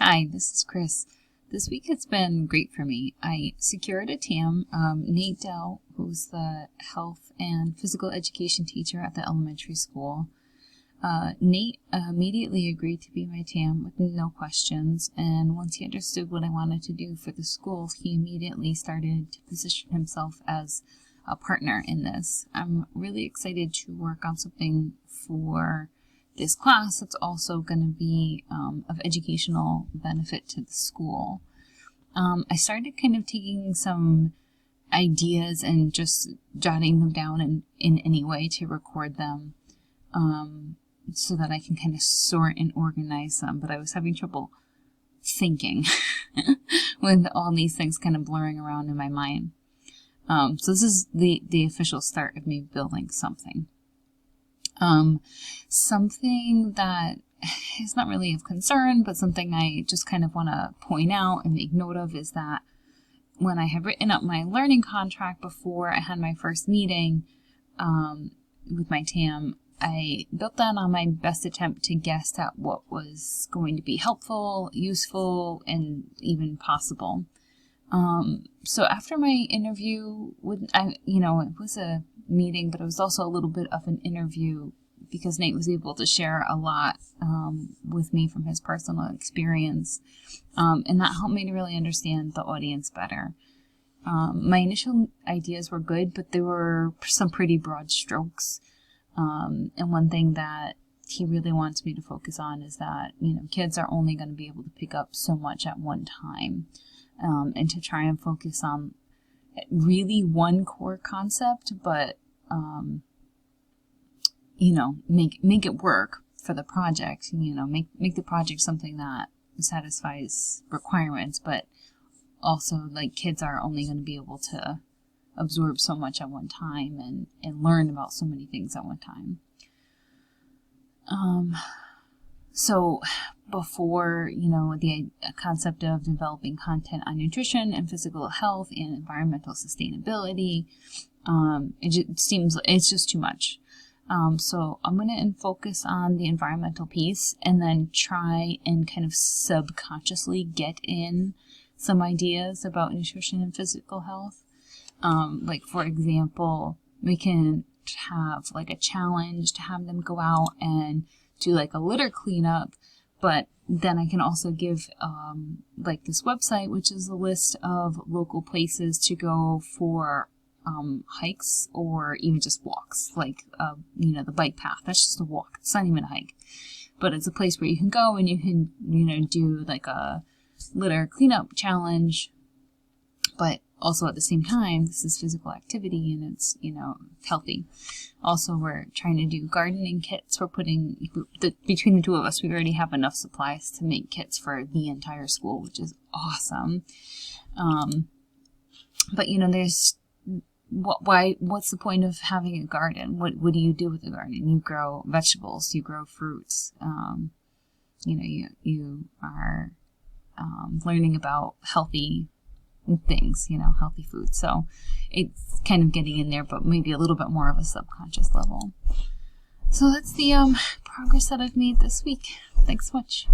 Hi, this is Chris. This week has been great for me. I secured a TAM. Nate Dell, who's the health and physical education teacher at the elementary school. Nate immediately agreed to be my TAM with no questions, and once he understood what I wanted to do for the school, he immediately started to position himself as a partner in this. I'm really excited to work on something for this class that's also going to be of educational benefit to the school. I started kind of taking some ideas and just jotting them down in any way to record them so that I can kind of sort and organize them, but I was having trouble thinking with all these things kind of blurring around in my mind. So this is the official start of me building something. Something that is not really of concern, but something I just kind of want to point out and make note of is that when I had written up my learning contract before I had my first meeting with my TAM, I built that on my best attempt to guess at what was going to be helpful, useful, and even possible. So after my interview it was a meeting, but it was also a little bit of an interview because Nate was able to share a lot with me from his personal experience, and that helped me to really understand the audience better. My initial ideas were good, but there were some pretty broad strokes, and one thing that he really wants me to focus on is that, kids are only going to be able to pick up so much at one time. And to try and focus on really one core concept, but, make it work for the project, make the project something that satisfies requirements, but also kids are only going to be able to absorb so much at one time and learn about so many things at one time. So before, the concept of developing content on nutrition and physical health and environmental sustainability, it's just too much. So I'm going to focus on the environmental piece and then try and kind of subconsciously get in some ideas about nutrition and physical health. For example, we can have a challenge to have them go out and do a litter cleanup, but then I can also give this website, which is a list of local places to go for hikes or even just walks, the bike path. That's just a walk. It's not even a hike, but it's a place where you can go and you can do a litter cleanup challenge, but also at the same time, this is physical activity and it's, healthy. Also, we're trying to do gardening kits. We're putting, between the two of us, we already have enough supplies to make kits for the entire school, which is awesome. But, there's, what's the point of having a garden? What do you do with a garden? You grow vegetables, you grow fruits. You are learning about healthy things, healthy food. So it's kind of getting in there, but maybe a little bit more of a subconscious level. So that's the progress that I've made this week. Thanks so much.